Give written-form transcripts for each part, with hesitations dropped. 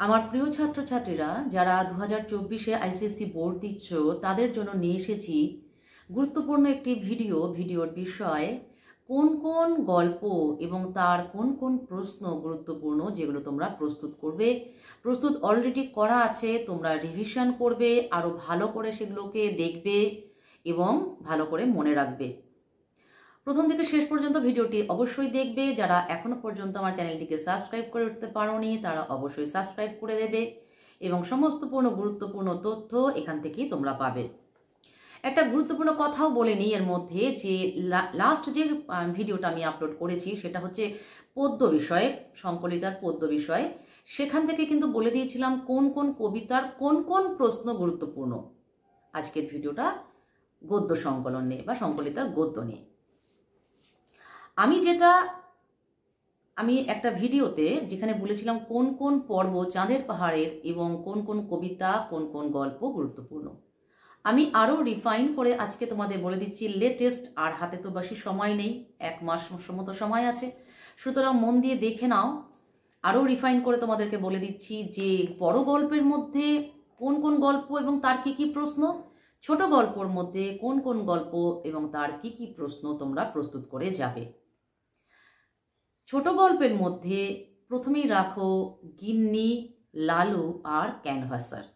আমার প্রিয় ছাত্রছাত্রীরা যারা 2024-এ আইসিএসসি বোর্ড দিচ্ছ তাদের জন্য নিয়ে এসেছি গুরুত্বপূর্ণ একটি ভিডিওর বিষয় কোন কোন গল্প এবং তার কোন কোন প্রশ্ন গুরুত্বপূর্ণ যেগুলো তোমরা প্রস্তুত অলরেডি করা আছে, তোমরা রিভিশন করবে, আরো ভালো করে সেগুলোকে দেখবে এবং ভালো করে মনে রাখবে। প্রথম থেকে শেষ পর্যন্ত ভিডিওটি অবশ্যই দেখবে। যারা এখনো পর্যন্ত আমার চ্যানেলটিকে সাবস্ক্রাইব করে উঠতে পারোনি তারা অবশ্যই সাবস্ক্রাইব করে দেবে এবং সমস্ত গুরুত্বপূর্ণ তথ্য এখান থেকেই তোমরা পাবে। একটা গুরুত্বপূর্ণ কথাও বলে নিই এর মধ্যে, যে লাস্ট যে ভিডিওটা আমি আপলোড করেছি সেটা হচ্ছে পদ্য বিষয়ে, সংকলিতার পদ্য বিষয়ে। সেখান থেকে কিন্তু বলে দিয়েছিলাম কোন কোন কবিতার কোন কোন প্রশ্ন গুরুত্বপূর্ণ। আজকের ভিডিওটা গদ্য সংকলন নিয়ে বা সংকলিতার গদ্য নিয়ে। আমি একটা ভিডিওতে যেখানে বলেছিলাম কোন কোন পর্ব চাঁদের পাহাড়ের এবং কোন কোন কবিতা কোন কোন গল্প গুরুত্বপূর্ণ, আমি আরও রিফাইন করে আজকে তোমাদের বলে দিচ্ছি লেটেস্ট। আর হাতে তো বেশি সময় নেই, 1 মাস মতো সময় আছে, সুতরাং মন দিয়ে দেখে নাও। আরও রিফাইন করে তোমাদেরকে বলে দিচ্ছি যে বড় গল্পের মধ্যে কোন কোন গল্প এবং তার কি কি প্রশ্ন, ছোট গল্পের মধ্যে কোন কোন গল্প এবং তার কি কি প্রশ্ন তোমরা প্রস্তুত করে যাবে। ছোট গল্পের মধ্যে প্রথমেই রাখো গিন্নি, লালু আর ক্যানভাসার।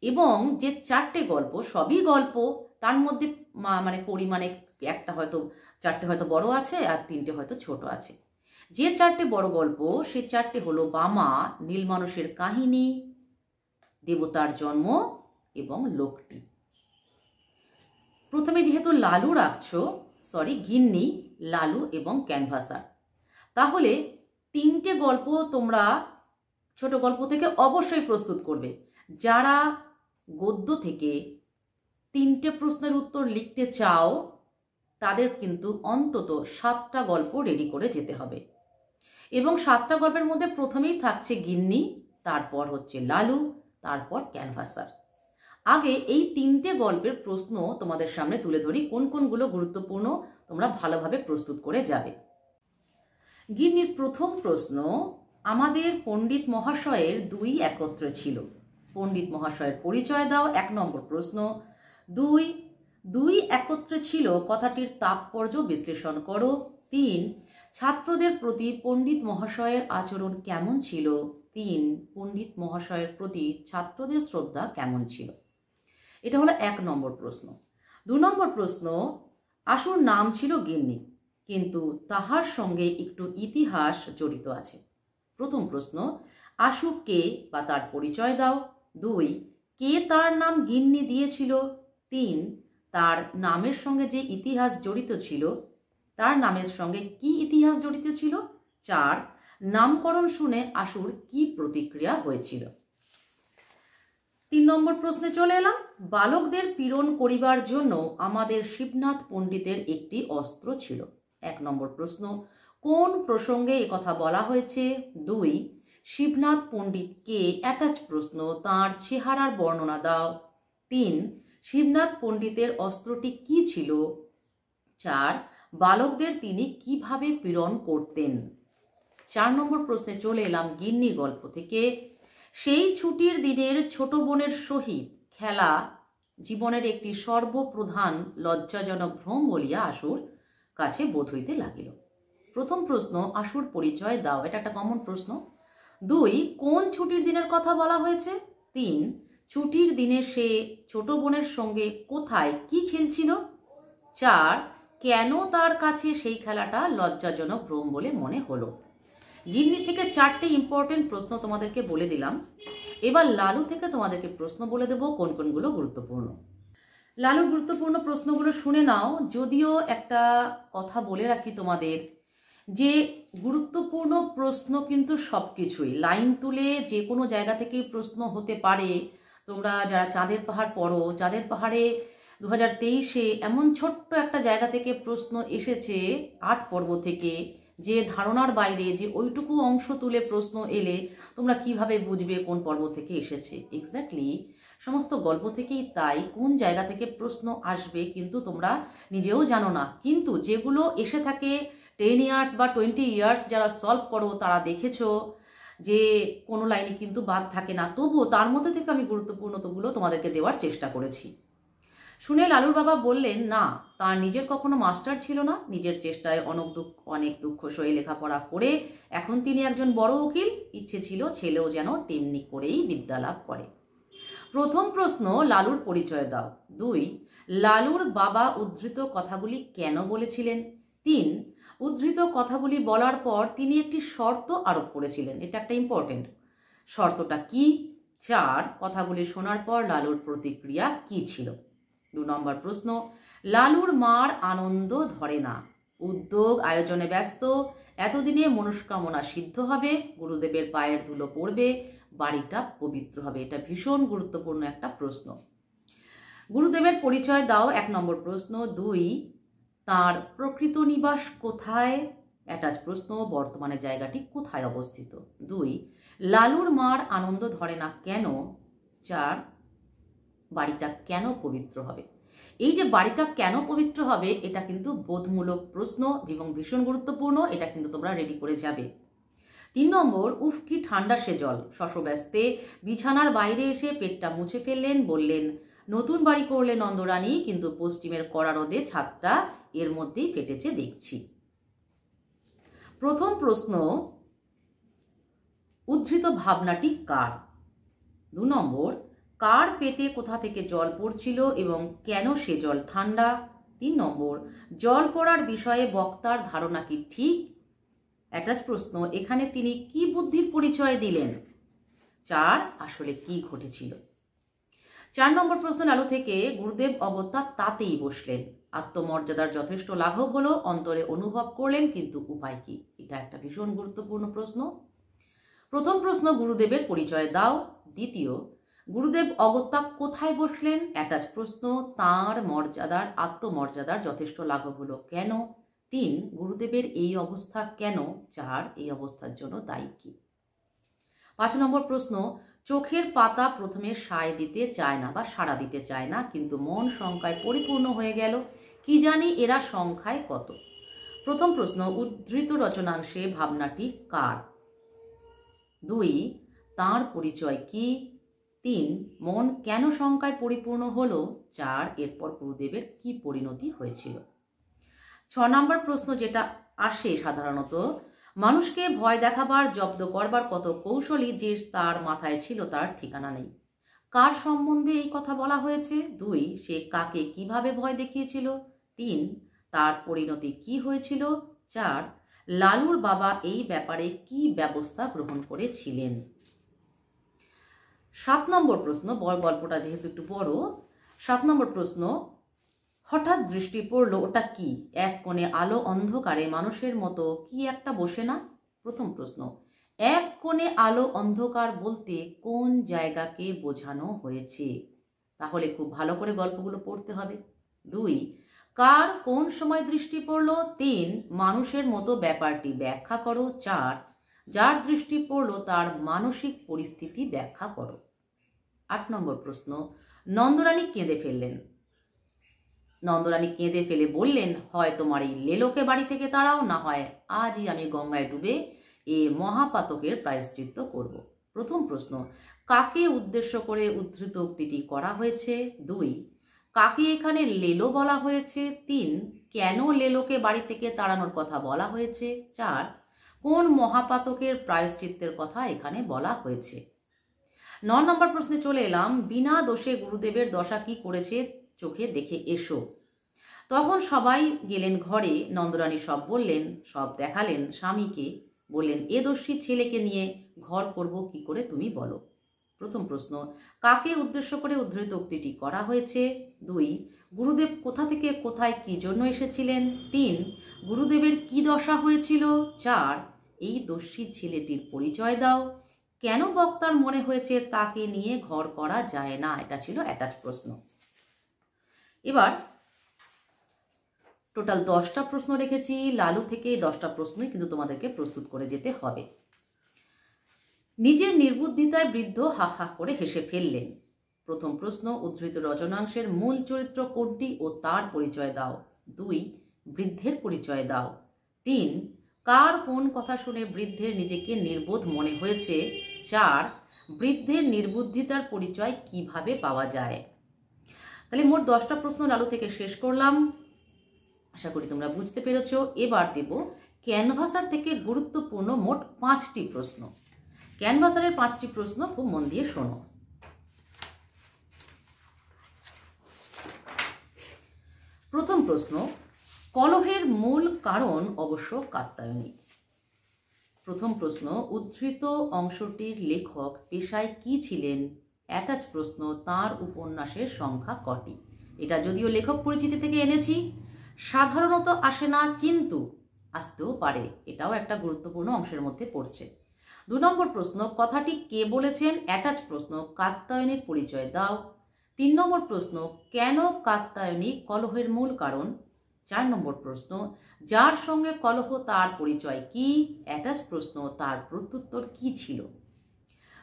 এবং যে 4টে গল্প, সবই গল্প, তার মধ্যে পরিমাণে একটা হয়তো 4টে হয়তো বড় আছে আর 3টে হয়তো ছোট আছে। যে 4টে বড় গল্প সে 4টে হলো বামা, নীল মানুষের কাহিনী, দেবতার জন্ম এবং লোকটি। প্রথমে যেহেতু লালু রাখছো, গিন্নি, লালু এবং ক্যানভাসার, তাহলে 3টে গল্প তোমরা ছোট গল্প থেকে অবশ্যই প্রস্তুত করবে। যারা গদ্য থেকে 3টে প্রশ্নের উত্তর লিখতে চাও তাদের কিন্তু অন্তত 7টা গল্প রেডি করে যেতে হবে। এবং 7টা গল্পের মধ্যে প্রথমেই থাকছে গিন্নি, তারপর হচ্ছে লালু, তারপর ক্যানভাসার। আগে এই 3টে গল্পের প্রশ্ন তোমাদের সামনে তুলে ধরি, কোন কোনগুলো গুরুত্বপূর্ণ, তোমরা ভালোভাবে প্রস্তুত করে যাবে। গিন্নির প্রথম প্রশ্ন, আমাদের পণ্ডিত মহাশয়ের 2 একত্রে ছিল। পণ্ডিত মহাশয়ের পরিচয় দাও, 1 নম্বর প্রশ্ন। 2 একত্রে ছিল কথাটির তাৎপর্য বিশ্লেষণ করো। 3 ছাত্রদের প্রতি পণ্ডিত মহাশয়ের আচরণ কেমন ছিল। 3 পণ্ডিত মহাশয়ের প্রতি ছাত্রদের শ্রদ্ধা কেমন ছিল। এটা হলো 1 নম্বর প্রশ্ন। 2 নম্বর প্রশ্ন, আশুর নাম ছিল গিন্নি কিন্তু তাহার সঙ্গে একটু ইতিহাস জড়িত আছে। প্রথম প্রশ্ন, আশু কে বা তার পরিচয় দাও। 2 কে তার নাম গিন্নি দিয়েছিল। 3 তার নামের সঙ্গে যে ইতিহাস জড়িত ছিল, তার নামের সঙ্গে কি ইতিহাস জড়িত ছিল। 4 নামকরণ শুনে আশুর কি প্রতিক্রিয়া হয়েছিল। 3 নম্বর প্রশ্নে চলে এলাম, বালকদের পীড়ন করিবার জন্য আমাদের শিবনাথ পণ্ডিতের একটি অস্ত্র ছিল। 1 নম্বর প্রশ্ন, কোন প্রসঙ্গে একথা বলা হয়েছে। 2 শিবনাথ পণ্ডিত কে, অ্যাটাচ প্রশ্ন, তাঁর চেহারার বর্ণনা দাও। 3 শিবনাথ পণ্ডিতের অস্ত্রটি কি ছিল। 4 বালকদের তিনি কিভাবে পীড়ন করতেন। 4 নম্বর প্রশ্নে চলে এলাম গিন্নি গল্প থেকে, সেই ছুটির দিনের ছোট বোনের সহিত খেলা জীবনের একটি সর্বপ্রধান লজ্জাজনক ভ্রম বলিয়া আশুর কাছে বোধ হইতে লাগিল। প্রথম প্রশ্ন, আশুর পরিচয় দাও, এটা একটা কমন প্রশ্ন। 2 কোন ছুটির দিনের কথা বলা হয়েছে। 3 ছুটির দিনে সে ছোট বোনের সঙ্গে কোথায় কি খেলছিল। 4 কেন তার কাছে সেই খেলাটা লজ্জাজনক ভ্রম বলে মনে হলো। গিন্নি থেকে 4টে ইম্পর্টেন্ট প্রশ্ন তোমাদেরকে বলে দিলাম। এবার লালু থেকে তোমাদেরকে প্রশ্ন বলে দেব কোন কোনগুলো গুরুত্বপূর্ণ। লালুর গুরুত্বপূর্ণ প্রশ্নগুলো শুনে নাও। যদিও একটা কথা বলে রাখি তোমাদের, যে গুরুত্বপূর্ণ প্রশ্ন কিন্তু সবকিছুই লাইন তুলে যে কোনো জায়গা থেকেই প্রশ্ন হতে পারে। তোমরা যারা চাঁদের পাহাড় পড়ো, চাঁদের পাহাড়ে 2023-এ এমন ছোট্ট একটা জায়গা থেকে প্রশ্ন এসেছে 8 পর্ব থেকে, যে ধারণার বাইরে, যে ওইটুকু অংশ তুলে প্রশ্ন এলে তোমরা কিভাবে বুঝবে কোন পর্ব থেকে এসেছে। এক্স্যাক্টলি সমস্ত গল্প থেকেই তাই, কোন জায়গা থেকে প্রশ্ন আসবে কিন্তু তোমরা নিজেও জানো না। কিন্তু যেগুলো এসে থাকে 10 ইয়ার্স বা 20 ইয়ার্স যারা সলভ করো তারা দেখেছো যে কোনো লাইনে কিন্তু বাদ থাকে না, তবুও তার মধ্যে থেকে আমি গুরুত্বপূর্ণগুলো তোমাদেরকে দেওয়ার চেষ্টা করেছি। শুনে লালুর বাবা বললেন, না, তার নিজের কখনো মাস্টার ছিল না, নিজের চেষ্টায় অনেক দুঃখ সয়ে লেখাপড়া করে এখন তিনি একজন বড় উকিল। ইচ্ছে ছিল ছেলেও যেন তেমনি করেই বিদ্যা লাভ করে। প্রথম প্রশ্ন, লালুর পরিচয় দাও। 2, লালুর বাবা উদ্ধৃত কথাগুলি কেন বলেছিলেন? 3, উদ্ধৃত কথাগুলি বলার পর তিনি একটি শর্ত আরোপ করেছিলেন, এটা একটা ইম্পর্টেন্ট। শর্তটা কি? 4, কথাগুলি শোনার পর লালুর প্রতিক্রিয়া কি ছিল? 2 নম্বর প্রশ্ন, লালুর মার আনন্দ ধরে না, উদ্যোগ আয়োজনে ব্যস্ত, এতদিনে মনস্কামনা সিদ্ধ হবে, গুরুদেবের পায়ের ধুলো পড়বে, বাড়িটা পবিত্র হবে। এটা ভীষণ গুরুত্বপূর্ণ একটা প্রশ্ন। গুরুদেবের পরিচয় দাও 1 নম্বর প্রশ্ন। 2, তার প্রকৃত নিবাস কোথায়? অ্যাটাচ প্রশ্ন, বর্তমানে জায়গাটি কোথায় অবস্থিত? 2, লালুর মার আনন্দ ধরে না কেন? 4, বাড়িটা কেন পবিত্র হবে? এই যে বাড়িটা কেন পবিত্র হবে, এটা কিন্তু বোধমূলক প্রশ্ন এবং ভীষণ গুরুত্বপূর্ণ, এটা কিন্তু তোমরা রেডি করে যাবে। 3 নম্বর, উফ কি ঠান্ডা সে জল। শশব্যস্তে বিছানার বাইরে এসে পেটটা মুছে ফেললেন, বললেন, নতুন বাড়ি করলে নন্দরানী, কিন্তু পশ্চিমের কড়া রোদে ছাদটা এর মধ্যেই ফেটেছে দেখছি। প্রথম প্রশ্ন, উদ্ধৃত ভাবনাটি কার? 2 নম্বর, কার পেটে কোথা থেকে জল পড়ছিল এবং কেন সে জল ঠান্ডা? 3 নম্বর, জল পড়ার বিষয়ে বক্তার ধারণা কি ঠিক? অ্যাটাচ প্রশ্ন, এখানে তিনি কি বুদ্ধির পরিচয় দিলেন? 4, আসলে কি ঘটেছিল? 4 নম্বর প্রশ্ন, লালু থেকে গুরুদেব অগত্যা তাতেই বসলেন, আত্মমর্যাদার যথেষ্ট লাঘব হলো, অন্তরে অনুভব করলেন, কিন্তু উপায় কি? এটা একটা ভীষণ গুরুত্বপূর্ণ প্রশ্ন। প্রথম প্রশ্ন, গুরুদেবের পরিচয় দাও। দ্বিতীয়, গুরুদেব অগত্যা কোথায় বসলেন? অ্যাটাচ প্রশ্ন, তাঁর আত্মমর্যাদার যথেষ্ট লাঘব হলো কেন? 3, গুরুদেবের এই অবস্থা কেন? 4, এই অবস্থার জন্য দায়ী কি? 5 নম্বর প্রশ্ন, চোখের পাতা প্রথমে সায় দিতে চায় না বা সাড়া দিতে চায় না, কিন্তু মন শঙ্কায় পরিপূর্ণ হয়ে গেল, কি জানি এরা সংখ্যায় কত? প্রথম প্রশ্ন, উদ্ধৃত রচনাংশে ভাবনাটি কার? 2, তাঁর পরিচয় কি? 3, মন কেন শঙ্কায় পরিপূর্ণ হলো? 4, এরপর গুরুদেবের কি পরিণতি হয়েছিল? 6 নম্বর প্রশ্ন, যেটা আসে সাধারণত, মানুষকে ভয় দেখাবার, জব্দ করবার কত কৌশলী যে তার মাথায় ছিল তার ঠিকানা নেই। কার সম্বন্ধে এই কথা বলা হয়েছে? 2, সে কাকে কিভাবে ভয় দেখিয়েছিল? 3, তার পরিণতি কি হয়েছিল? 4, লালুর বাবা এই ব্যাপারে কি ব্যবস্থা গ্রহণ করেছিলেন? 7 নম্বর প্রশ্ন, গল্পটা যেহেতু একটু বড়, 7 নম্বর প্রশ্ন, হঠাৎ দৃষ্টি পড়ল, ওটা কি? এক কোণে আলো অন্ধকারে মানুষের মতো কি একটা বসে না? প্রথম প্রশ্ন, এক কোণে আলো অন্ধকার বলতে কোন জায়গাকে বোঝানো হয়েছে? তাহলে খুব ভালো করে গল্পগুলো পড়তে হবে। 2, কার কোন সময় দৃষ্টি পড়ল? 3, মানুষের মতো ব্যাপারটি ব্যাখ্যা করো। 4, যার দৃষ্টি পড়ল তার মানসিক পরিস্থিতি ব্যাখ্যা করো। 8 নম্বর প্রশ্ন, নন্দরানী কেঁদে ফেললেন। নন্দরানী কেঁদে ফেলে বললেন, হয় তোমার এই লেলোকে বাড়ি থেকে তাড়াও, না হয় আজই আমি গঙ্গায় ডুবে এ মহাপাতকের প্রায়শ্চিত্ত করব। প্রথম প্রশ্ন, কাকে উদ্দেশ্য করে উদ্ধৃত উক্তিটি করা হয়েছে? 2, কাকে এখানে লেলো বলা হয়েছে? 3, কেন লেলোকে বাড়ি থেকে তাড়ানোর কথা বলা হয়েছে? 4, কোন মহাপাতকের প্রায়শ্চিত্তের কথা এখানে বলা হয়েছে? 9 নম্বর প্রশ্নে চলে এলাম, বিনা দোষে গুরুদেবের দশা কি করেছে চোখে দেখে এসো। তখন সবাই গেলেন ঘরে, নন্দরানী সব বললেন, সব দেখালেন স্বামীকে, বললেন, এ দোষী ছেলেকে নিয়ে ঘর করব কি করে তুমি বলো। প্রথম প্রশ্ন, কাকে উদ্দেশ্য করে উদ্ধৃত উক্তিটি করা হয়েছে? 2, গুরুদেব কোথা থেকে কোথায় কি জন্য এসেছিলেন? 3, গুরুদেবের কি দশা হয়েছিল? 4, এই দোষী ছেলেটির পরিচয় দাও। কেন বক্তার মনে হয়েছে তাকে নিয়ে ঘর করা যায় না? এটা ছিল অ্যাটাচ প্রশ্ন। এবার টোটাল 10টা প্রশ্ন রেখেছি, লালু থেকে 10টা প্রশ্নই কিন্তু তোমাদেরকে প্রস্তুত করে যেতে হবে। নিজের নির্বুদ্ধিতায় বৃদ্ধ হা হা করে হেসে ফেললেন। প্রথম প্রশ্ন, উদ্ধৃত রচনাংশের মূল চরিত্র কোনটি ও তার পরিচয় দাও। 2, বৃদ্ধের পরিচয় দাও। 3, কার কোন কথা শুনে বৃদ্ধের নিজেকে নির্বোধ মনে হয়েছে? 4 বৃদ্ধের নির্বুদ্ধিতার পরিচয় কিভাবে পাওয়া যায়? তাহলে মোট 10টা প্রশ্ন লালু থেকে শেষ করলাম। আশা করি তোমরা বুঝতে পেরেছ। এবার দেব ক্যানভাসার থেকে গুরুত্বপূর্ণ মোট 5টি প্রশ্ন। ক্যানভাসারের 5টি প্রশ্ন খুব মন দিয়ে শোনো। প্রথম প্রশ্ন, কলহের মূল কারণ অবশ্য কাত্যায়নী। প্রথম প্রশ্ন, উদ্ধৃত অংশটির লেখক পেশায় কি ছিলেন? অ্যাটাচ প্রশ্ন, তার উপন্যাসের সংখ্যা কটি? এটা যদিও লেখক পরিচিতি থেকে এনেছি, সাধারণত আসে না, কিন্তু আসতেও পারে। এটাও একটা গুরুত্বপূর্ণ অংশের মধ্যে পড়ছে। 2 নম্বর প্রশ্ন, কথাটি কে বলেছেন? অ্যাটাচ প্রশ্ন, কাত্যায়নীর পরিচয় দাও। 3 নম্বর প্রশ্ন, কেন কাত্যায়নী কলহের মূল কারণ? 4 নম্বর প্রশ্ন, যার সঙ্গে কলহ তার পরিচয় কি? অ্যাটাচ প্রশ্ন, তার প্রত্যুত্তর কি ছিল?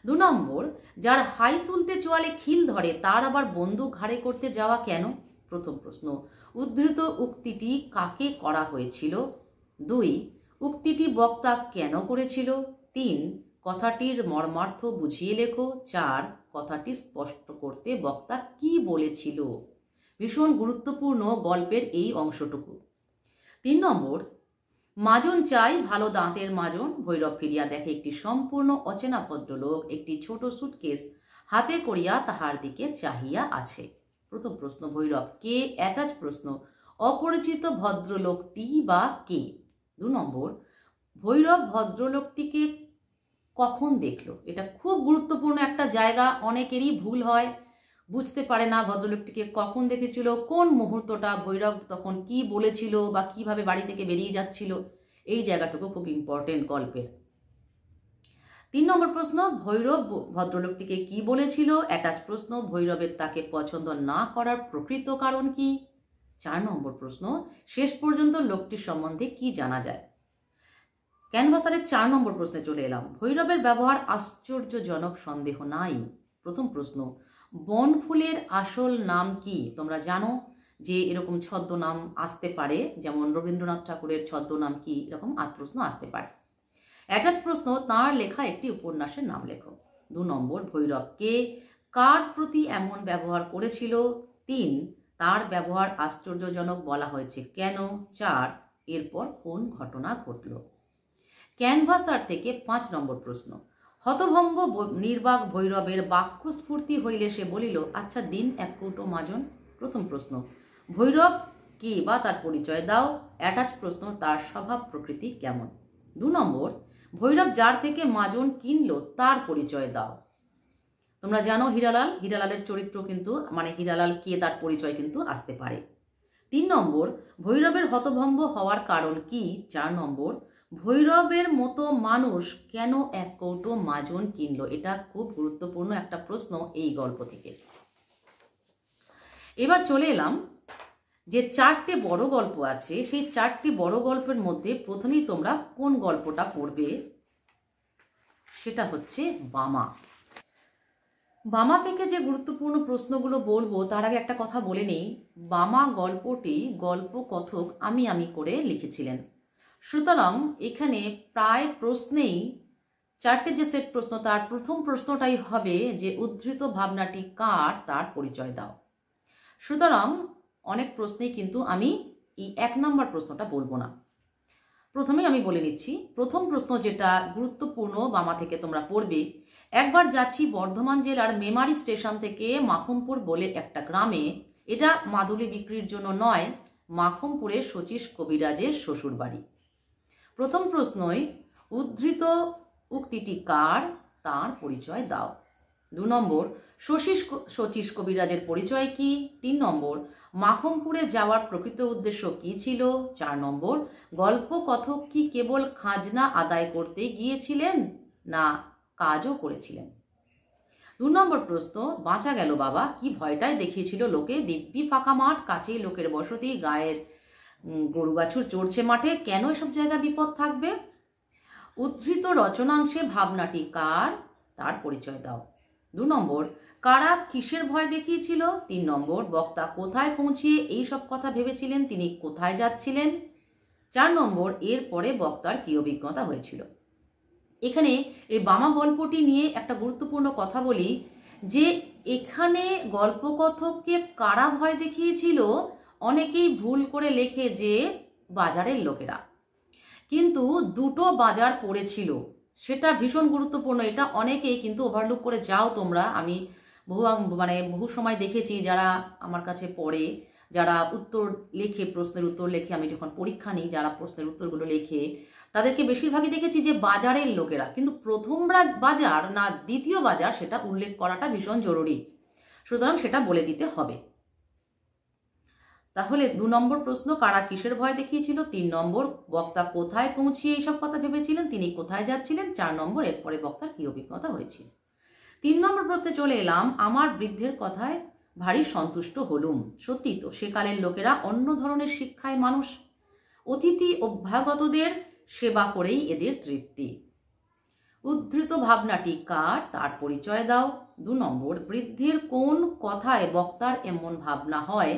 2 নম্বর, যার হাই তুলতে চোয়ালে খিল ধরে তার আবার বন্দুক ঘাড়ে করতে যাওয়া কেন? প্রথম প্রশ্ন, উদ্ধৃত উক্তিটি কাকে করা হয়েছিল? 2 উক্তিটি বক্তা কেন করেছিল? 3 কথাটির মর্মার্থ বুঝিয়ে লেখো। 4 কথাটি স্পষ্ট করতে বক্তা কি বলেছিল? ভীষণ গুরুত্বপূর্ণ গল্পের এই অংশটুকু। 3 নম্বর, মাজন চাই ভালো দাঁতের মাজন। ভৈরব ফিরিয়া দেখে একটি সম্পূর্ণ অচেনা ভদ্রলোক একটি ছোট সুটকেস হাতে করিয়া তাহার দিকে চাহিয়া আছে। প্রথম প্রশ্ন, ভৈরব কে? অ্যাটাচ প্রশ্ন, অপরিচিত ভদ্রলোকটি বা কে? 2 নম্বর, ভৈরব ভদ্রলোকটিকে কখন দেখল? এটা খুব গুরুত্বপূর্ণ একটা জায়গা, অনেকেরই ভুল হয়, বুঝতে পারে না ভদ্রলোকটিকে কখন দেখেছিল, কোন মুহূর্তটা, ভৈরব তখন কি বলেছিল বা কিভাবে বাড়ি থেকে বেরিয়ে যাচ্ছিল। এই জায়গাটুকু খুব ইম্পর্টেন্ট গল্পের। 3 নম্বর প্রশ্ন, ভৈরব ভদ্রলোকটিকে কি বলেছিল? অ্যাটাচ প্রশ্ন, ভৈরবের তাকে পছন্দ না করার প্রকৃত কারণ কি? 4 নম্বর প্রশ্ন, শেষ পর্যন্ত লোকটির সম্বন্ধে কি জানা যায়? ক্যানভাসারের 4 নম্বর প্রশ্নে চলে এলাম। ভৈরবের ব্যবহার আশ্চর্যজনক, সন্দেহ নাই। প্রথম প্রশ্ন, বনফুলের আসল নাম কি? তোমরা জানো যে এরকম ছদ্মনাম আসতে পারে, যেমন রবীন্দ্রনাথ ঠাকুরের ছদ্মনাম কি, এরকম প্রশ্ন আসতে পারে। অ্যাটাচ প্রশ্ন, তাঁর লেখা একটি উপন্যাসের নাম লেখো। 2 নম্বর, ভৈরব কে? কার প্রতি এমন ব্যবহার করেছিল? 3 তার ব্যবহার আশ্চর্যজনক বলা হয়েছে কেন? 4 এরপর কোন ঘটনা ঘটল? ক্যানভাসার থেকে 5 নম্বর প্রশ্ন, হতভম্ব নির্বাক ভৈরবের বাক্যস্ফূর্তি হইলে সে বলিল, আচ্ছা দিন এক কৌটো মাজন। প্রথম প্রশ্ন, ভৈরব কি বা তার পরিচয় দাও। অ্যাটাচ প্রশ্ন, তার স্বভাব প্রকৃতি কেমন? 2 নম্বর, ভৈরব যার থেকে মাজন কিনলো তার পরিচয় দাও। তোমরা জানো হীরালালের চরিত্র কিন্তু, মানে হীরালাল কে তার পরিচয় কিন্তু আসতে পারে। 3 নম্বর, ভৈরবের হতভম্ব হওয়ার কারণ কি? 4 নম্বর, ভৈরবের মতো মানুষ কেন এক কৌটো মাজন কিনলো? এটা খুব গুরুত্বপূর্ণ একটা প্রশ্ন এই গল্প থেকে। এবার চলে এলাম যে 4টে বড় গল্প আছে, সেই 4টি বড় গল্পের মধ্যে প্রথমেই তোমরা কোন গল্পটা পড়বে? সেটা হচ্ছে বামা। বামা থেকে যে গুরুত্বপূর্ণ প্রশ্নগুলো বলবো তার আগে একটা কথা বলে নেই। বামা গল্পটি গল্প কথক আমি করে লিখেছিলেন। সুতরাং এখানে প্রায় প্রশ্নেই 4টে যে সেট প্রশ্ন, তার প্রথম প্রশ্নটাই হবে যে উদ্ধৃত ভাবনাটি কার, তার পরিচয় দাও। সুতরাং অনেক প্রশ্নেই কিন্তু আমি এই 1 নম্বর প্রশ্নটা বলবো না। প্রথমেই আমি বলে নিচ্ছি, প্রথম প্রশ্ন যেটা গুরুত্বপূর্ণ বামা থেকে তোমরা পড়বে, একবার যাচ্ছি বর্ধমান জেলার মেমারি স্টেশন থেকে মাখমপুর বলে একটা গ্রামে। এটা মাদুলি বিক্রির জন্য নয়, মাখমপুরে শচীশ কবিরাজের শ্বশুর বাড়ি। প্রথম প্রশ্নই উদ্ধৃত উক্তিটি কার, তার পরিচয় দাও। 2 নম্বর, শচীশ কবিরাজের পরিচয় কি? 3 নম্বর, মাখমপুরে যাওয়ার প্রকৃত উদ্দেশ্য কি ছিল? 4 নম্বর, গল্প কথক কি কেবল খাজনা আদায় করতে গিয়েছিলেন না কাজও করেছিলেন? 2 নম্বর প্রশ্ন, বাঁচা গেল বাবা, কি ভয়টাই দেখিয়েছিল লোকে, দিব্যি ফাঁকা মাঠ, কাছেই লোকের বসতি, গায়ের গরু বাছুর চড়ছে মাঠে, কেন এসব জায়গা বিপদ থাকবে? উদ্ধৃত রচনাংশে ভাবনাটি কার, তার পরিচয় দাও। 2 নম্বর, কারা কিসের ভয় দেখিয়েছিল? 3 নম্বর, বক্তা কোথায় পৌঁছিয়ে এই সব কথা ভেবেছিলেন, তিনি কোথায় যাচ্ছিলেন? 4 নম্বর, এর পরে বক্তার কি অভিজ্ঞতা হয়েছিল। এখানে এই বামা গল্পটি নিয়ে একটা গুরুত্বপূর্ণ কথা বলি যে এখানে গল্পকথককে কারা ভয় দেখিয়েছিল, অনেকেই ভুল করে লেখে যে বাজারের লোকেরা, কিন্তু দুটো বাজার পড়েছিল, সেটা ভীষণ গুরুত্বপূর্ণ। এটা অনেকেই কিন্তু ওভারলুক করে যাও তোমরা। আমি বহু সময় দেখেছি যারা আমার কাছে পড়ে, যারা উত্তর লেখে, প্রশ্নের উত্তর লেখে, আমি যখন পরীক্ষা নিই যারা প্রশ্নের উত্তরগুলো লেখে তাদেরকে বেশিরভাগই দেখেছি যে বাজারের লোকেরা, কিন্তু প্রথম বাজার না দ্বিতীয় বাজার সেটা উল্লেখ করাটা ভীষণ জরুরি, সুতরাং সেটা বলে দিতে হবে। তাহলে 2 নম্বর প্রশ্ন, কারা কিসের ভয় দেখিয়েছিল। 3 নম্বর, বক্তা কোথায় পৌঁছিয়ে এইসব কথা ভেবেছিলেন, তিনি কোথায় যাচ্ছিলেন। 4 নম্বর, এরপরে বক্তার কি অভিজ্ঞতা হয়েছিল। 3 নম্বর প্রশ্নে চলে এলাম, আমার বৃদ্ধের কথায় ভারী সন্তুষ্ট হলুম। সত্যি তো, সেকালের লোকেরা অন্য ধরনের শিক্ষায় মানুষ, অতিথি অভ্যাগতদের সেবা করেই এদের তৃপ্তি। উদ্ধৃত ভাবনাটি কার, তার পরিচয় দাও। 2 নম্বর, বৃদ্ধের কোন কথায় বক্তার এমন ভাবনা হয়।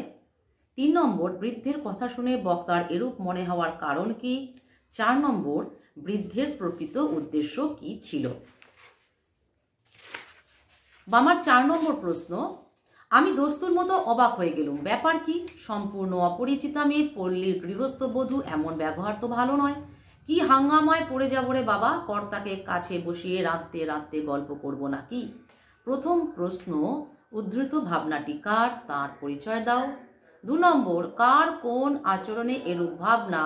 3 নম্বর, বৃদ্ধের কথা শুনে বক্তার এরূপ মনে হওয়ার কারণ কি। 4 নম্বর, বৃদ্ধের প্রকৃত উদ্দেশ্য কি ছিল। বামার 4 নম্বর প্রশ্ন, আমি দস্তুর মতো অবাক হয়ে গেলুম। ব্যাপার কি? সম্পূর্ণ অপরিচিতা মেয়ে, পল্লীর গৃহস্থ বধূ, এমন ব্যবহার তো ভালো নয়। কি হাঙ্গামায় পড়ে যাবো রে বাবা, কর্তাকে কাছে বসিয়ে রাঁধতে রাঁধতে গল্প করব নাকি। প্রথম প্রশ্ন, উদ্ধৃত ভাবনাটি কার, তার পরিচয় দাও। 2 নম্বর, কার কোন আচরণে এরূপ ভাবনা।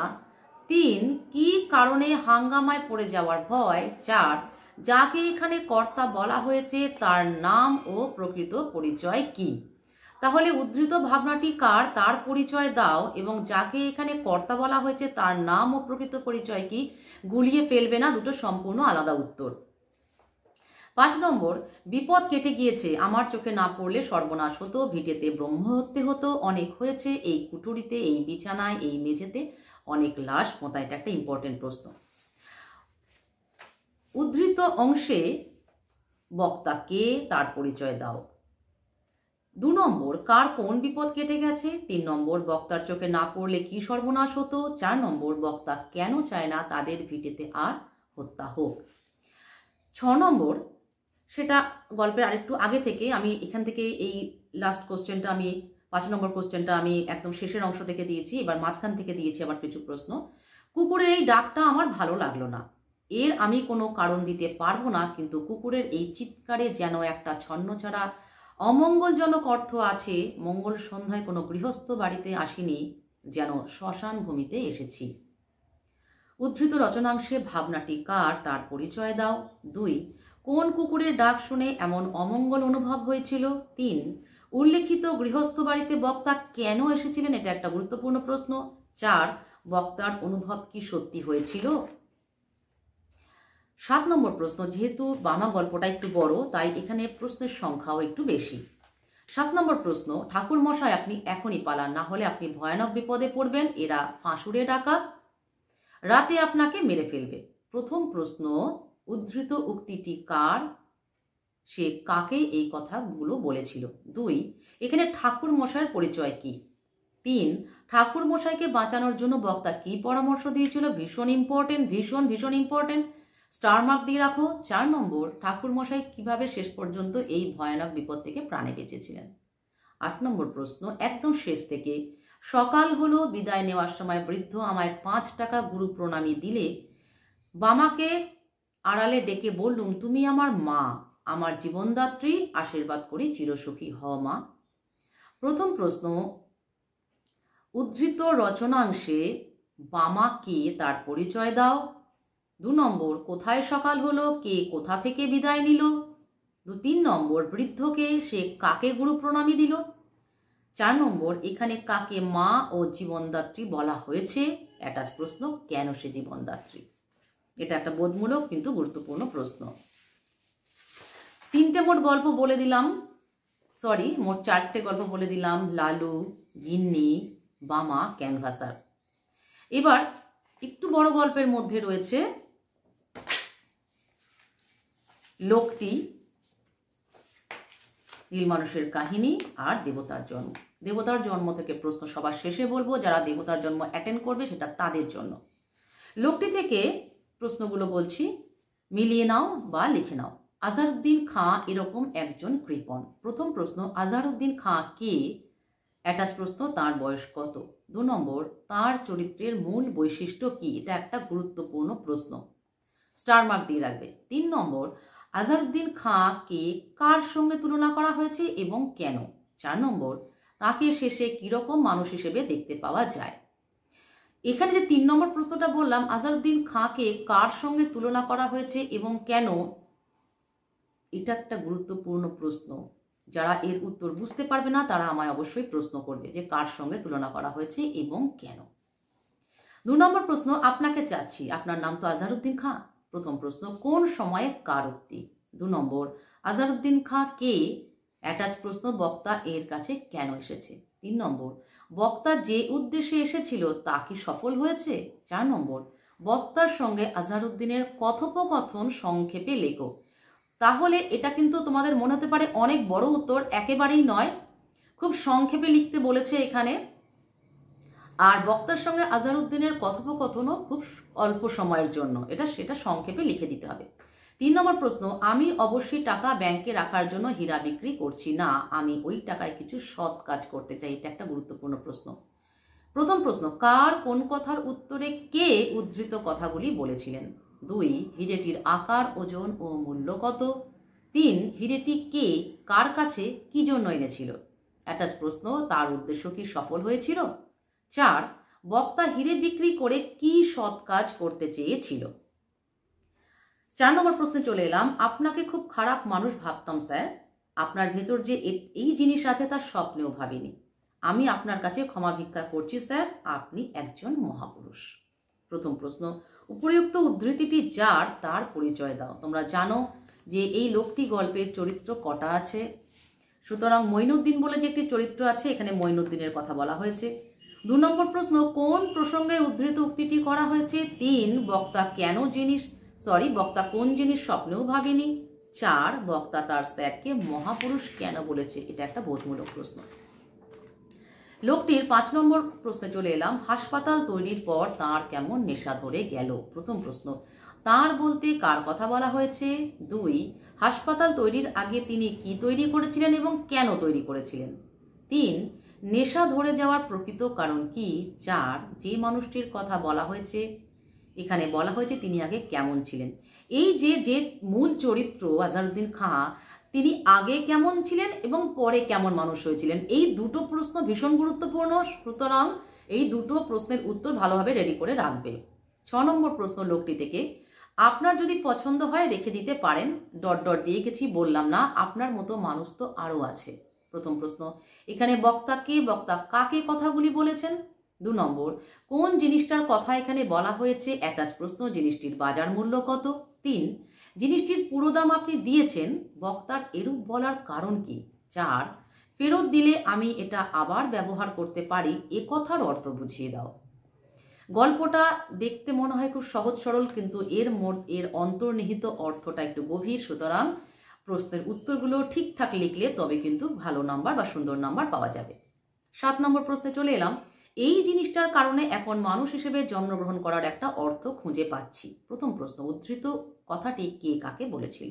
3, কি কারণে হাঙ্গামায় পড়ে যাওয়ার ভয়। 4, যাকে এখানে কর্তা বলা হয়েছে তার নাম ও প্রকৃত পরিচয় কি। তাহলে উদ্ধৃত ভাবনাটি কার, তার পরিচয় দাও, এবং যাকে এখানে কর্তা বলা হয়েছে তার নাম ও প্রকৃত পরিচয় কি, গুলিয়ে ফেলবে না, দুটো সম্পূর্ণ আলাদা উত্তর। 5 নম্বর, বিপদ কেটে গিয়েছে, আমার চোখে না পড়লে সর্বনাশ হতো, ভিটেতে ব্রহ্মহত্যে হতো, অনেক হয়েছে, এই কুঠুরিতে, এই বিছানায়, এই মেঝেতে অনেক লাশ পোঁতা। এটা একটা ইম্পর্টেন্ট প্রশ্ন। উদ্ধৃত অংশে বক্তা কে, তার পরিচয় দাও। 2 নম্বর, কার কোন বিপদ কেটে গেছে। 3 নম্বর, বক্তার চোখে না পড়লে কি সর্বনাশ হতো। 4 নম্বর, বক্তা কেন চায় না তাদের ভিটেতে আর হত্যা হোক। 6 নম্বর, সেটা গল্পের আরেকটু আগে থেকে, আমি এখান থেকে এই লাস্ট কোশ্চেনটা, আমি 5 নম্বর কোশ্চেনটা আমি একদম শেষের অংশ থেকে দিয়েছি, এবার মাঝখান থেকে দিয়েছি আবার কিছু প্রশ্ন। কুকুরের এই ডাকটা আমার ভালো লাগলো না, এর আমি কোনো কারণ দিতে পারবো না, কিন্তু কুকুরের এই চিৎকারে যেন একটা ছন্নছাড়া অমঙ্গলজনক অর্থ আছে। মঙ্গল সন্ধ্যায় কোনো গৃহস্থ বাড়িতে আসিনি, যেন শ্মশান ভূমিতে এসেছি। উদ্ধৃত রচনাংশে ভাবনাটি কার, তার পরিচয় দাও। 2, কোন কুকুরের ডাক শুনে এমন অমঙ্গল অনুভব হয়েছিল। 3, উল্লেখিত গৃহস্থ বাড়িতে বক্তা কেন এসেছিলেন, এটা একটা গুরুত্বপূর্ণ প্রশ্ন। 4, বক্তার অনুভব কি সত্যি হয়েছিল। 7 নম্বর প্রশ্ন, যেহেতু বামা গল্পটা একটু বড় তাই এখানে প্রশ্নের সংখ্যাও একটু বেশি। 7 নম্বর প্রশ্ন, ঠাকুর মশাই আপনি এখনই পালান, না হলে আপনি ভয়ানক বিপদে পড়বেন, এরা ফাঁসুড়ে ডাকাত, রাতে আপনাকে মেরে ফেলবে। প্রথম প্রশ্ন, উদ্ধৃত উক্তিটি কার, সে কাকে এই কথাগুলো বলেছিল। 2, এখানে ঠাকুর মশাইয়ের পরিচয় কি। 3, ঠাকুর মশাইকে বাঁচানোর জন্য বক্তা কি পরামর্শ দিয়েছিল। ভীষণ ইম্পর্টেন্ট, ভীষণ ভীষণ ইম্পর্টেন্ট, স্টার মার্ক দিয়ে রাখো। 4 নম্বর, ঠাকুর মশাই কিভাবে শেষ পর্যন্ত এই ভয়ানক বিপদ থেকে প্রাণে বেঁচেছিলেন। 8 নম্বর প্রশ্ন, একদম শেষ থেকে, সকাল হলো, বিদায় নেওয়ার সময় বৃদ্ধ আমায় 5 টাকা গুরু প্রণামী দিলে, বামাকে আড়ালে ডেকে বললুম, তুমি আমার মা, আমার জীবনদাত্রী, আশীর্বাদ করি চিরসুখী হও মা। প্রথম প্রশ্ন, উদ্ধৃত রচনাংশে বামা কে, তার পরিচয় দাও। 2 নম্বর, কোথায় সকাল হলো, কে কোথা থেকে বিদায় নিল। 3 নম্বর, বৃদ্ধকে, সে কাকে গুরু প্রণামী দিল। 4 নম্বর, এখানে কাকে মা ও জীবনদাত্রী বলা হয়েছে। অ্যাটাচ প্রশ্ন, কেন সে জীবনদাত্রী। এটা একটা বোধমূলক কিন্তু গুরুত্বপূর্ণ প্রশ্ন। 3টে মোট গল্প বলে দিলাম, মোট 4টে গল্প বলে দিলাম, লালু, গিন্নি, বামা, ক্যানভাসার। এবার একটু বড় গল্পের মধ্যে রয়েছে লোকটি, নীল মানুষের কাহিনী আর দেবতার জন্ম। দেবতার জন্ম থেকে প্রশ্ন সবার শেষে বলবো, যারা দেবতার জন্ম অ্যাটেন্ড করবে সেটা তাদের জন্য। লোকটি থেকে প্রশ্নগুলো বলছি, মিলিয়ে নাও বা লিখে নাও। আজহারউদ্দিন খাঁ এরকম একজন কৃপণ। প্রথম প্রশ্ন, আজহারউদ্দিন খাঁ কে? অ্যাটাচ প্রশ্ন, তার বয়স কত? 2 নম্বর, তার চরিত্রের মূল বৈশিষ্ট্য কি? এটা একটা গুরুত্বপূর্ণ প্রশ্ন, স্টার মার্ক দিয়ে রাখবে। 3 নম্বর, আজহারউদ্দিন খাঁকে কার সঙ্গে তুলনা করা হয়েছে এবং কেন? 4 নম্বর, তাকে শেষে কিরকম মানুষ হিসেবে দেখতে পাওয়া যায়? এখানে যে 3 নম্বর প্রশ্নটা বললাম, আজহারউদ্দিন খাঁকে কার সঙ্গে তুলনা করা হয়েছে এবং কেন, এটা একটা গুরুত্বপূর্ণ প্রশ্ন। যারা এর উত্তর বুঝতে পারবে না তারা আমায় অবশ্যই প্রশ্ন করবে যে কার সঙ্গে তুলনা করা হয়েছে এবং কেন। 2 নম্বর প্রশ্ন, আপনাকে চাচ্ছি, আপনার নাম তো আজহারউদ্দিন খাঁ। প্রথম প্রশ্ন, কোন সময়ে কার উক্তি? 2 নম্বর, আজহারউদ্দিন খাঁ কে? অ্যাটাচ প্রশ্ন, বক্তা এর কাছে কেন এসেছে? 3 নম্বর, বক্তা যে উদ্দেশ্যে এসেছিল তা কি সফল হয়েছে? 4 নম্বর, বক্তার সঙ্গে আজহারউদ্দিনের কথোপকথন সংক্ষেপে লেখো। তাহলে এটা কিন্তু তোমাদের মনে হতে পারে অনেক বড় উত্তর, একেবারেই নয়, খুব সংক্ষেপে লিখতে বলেছে এখানে। আর বক্তার সঙ্গে আজহারউদ্দিনের কথোপকথনও খুব অল্প সময়ের জন্য, সেটা সংক্ষেপে লিখে দিতে হবে। 3 নম্বর প্রশ্ন, আমি অবশ্যই টাকা ব্যাংকে রাখার জন্য হীরা বিক্রি করছি না, আমি ওই টাকায় কিছু সৎ কাজ করতে চাই। এটা একটা গুরুত্বপূর্ণ প্রশ্ন। প্রথম প্রশ্ন, কার কোন কথার উত্তরে কে উদ্ধৃত কথাগুলি বলেছিলেন? 2, হিরেটির আকার, ওজন ও মূল্য কত? 3, হিরেটি কে কার কাছে কি জন্য এনেছিল? অ্যাটাচ প্রশ্ন, তার উদ্দেশ্য কি সফল হয়েছিল? 4, বক্তা হিরে বিক্রি করে কি সৎ কাজ করতে চেয়েছিল? 4 নম্বর প্রশ্নে চলে এলাম, আপনাকে খুব খারাপ মানুষ ভাবতাম স্যার, আপনার ভেতর যে এই জিনিস আছে তা স্বপ্নেও ভাবিনি, আমি আপনার কাছে ক্ষমা ভিক্ষা করছি স্যার, আপনি একজন মহাপুরুষ। প্রথম প্রশ্ন, উপরিউক্ত উদ্ধৃতিটি যার তার পরিচয় দাও। তোমরা জানো যে এই লোকটি গল্পের চরিত্র কটা আছে, সুতরাং মঈনুদ্দিন বলে যে একটি চরিত্র আছে, এখানে মঈনুদ্দিনের কথা বলা হয়েছে। 2 নম্বর প্রশ্ন, কোন প্রসঙ্গে উদ্ধৃত উক্তিটি করা হয়েছে? 3, বক্তা কোন জিনিস স্বপ্নেও ভাবেনি? 4, বক্তা তার স্যারকে মহাপুরুষ কেন বলেছে? এটা একটা বোধমূলক প্রশ্ন। লোকটির 5 নম্বর প্রশ্নে চলে এলাম, হাসপাতাল তৈরির পর তার কেমন নেশা ধরে গেল? প্রথম প্রশ্ন, তার বলতে কার কথা বলা হয়েছে? 2, হাসপাতাল তৈরির আগে তিনি কি তৈরি করেছিলেন এবং কেন তৈরি করেছিলেন? 3, নেশা ধরে যাওয়ার প্রকৃত কারণ কি? 4, যে মানুষটির কথা বলা হয়েছে, এখানে বলা হয়েছে তিনি আগে কেমন ছিলেন। এই যে মূল চরিত্র আজহারউদ্দিন খাঁ, তিনি আগে কেমন ছিলেন এবং পরে কেমন মানুষ হয়েছিলেন, এই দুটো প্রশ্ন ভীষণ গুরুত্বপূর্ণ, সুতরাং এই দুটো প্রশ্নের উত্তর ভালোভাবে রেডি করে রাখবে। 6 নম্বর প্রশ্ন, লোকটি থেকে আপনার যদি পছন্দ হয় রেখে দিতে পারেন, ডট ডট দিয়ে গেছি, বললাম না, আপনার মতো মানুষ তো আরও আছে। প্রথম প্রশ্ন, এখানে বক্তা কাকে কথাগুলি বলেছেন? 2 নম্বর, কোন জিনিসটার কথা এখানে বলা হয়েছে? অ্যাটাচ প্রশ্ন, জিনিসটির বাজার মূল্য কত? 3, জিনিসটির পুরো দাম আপনি দিয়েছেন, বক্তার এরূপ বলার কারণ কি? 4, ফেরত দিলে আমি এটা আবার ব্যবহার করতে পারি, এ কথার অর্থ বুঝিয়ে দাও। গল্পটা দেখতে মনে হয় খুব সহজ সরল, কিন্তু এর অন্তর্নিহিত অর্থটা একটু গভীর, সুতরাং প্রশ্নের উত্তরগুলো ঠিকঠাক লিখলে তবে কিন্তু ভালো নাম্বার বা সুন্দর নাম্বার পাওয়া যাবে। 7 নম্বর প্রশ্নে চলে এলাম, এই জিনিসটার কারণে এখন মানুষ হিসেবে জন্মগ্রহণ করার একটা অর্থ খুঁজে পাচ্ছি। প্রথম প্রশ্ন, উদ্ধৃত কথাটি কে কাকে বলেছিল?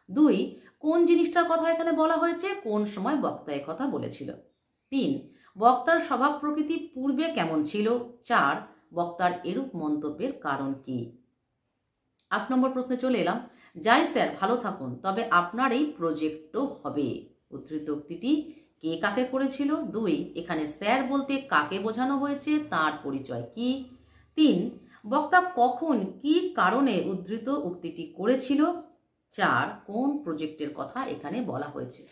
2, কোন জিনিসটার কথা এখানে বলা হয়েছে, কোন সময় বক্তা এ কথা বলেছিল? 3, বক্তার স্বভাব প্রকৃতি পূর্বে কেমন ছিল? 4, বক্তার এরূপ মন্তব্যের কারণ কি? 8 নম্বর প্রশ্নে চলে এলাম, যাই স্যার, ভালো থাকুন, তবে আপনার এই প্রজেক্টও হবে। উদ্ধৃত উক্তিটি কে কাকে করেছিল? 2, এখানে স্যার বলতে কাকে বোঝানো হয়েছে, তার পরিচয় কি? 3, বক্তা কখন কি কারণে উদ্ধৃত উক্তিটি করেছিল? 4, কোন প্রজেক্টের কথা এখানে বলা হয়েছে?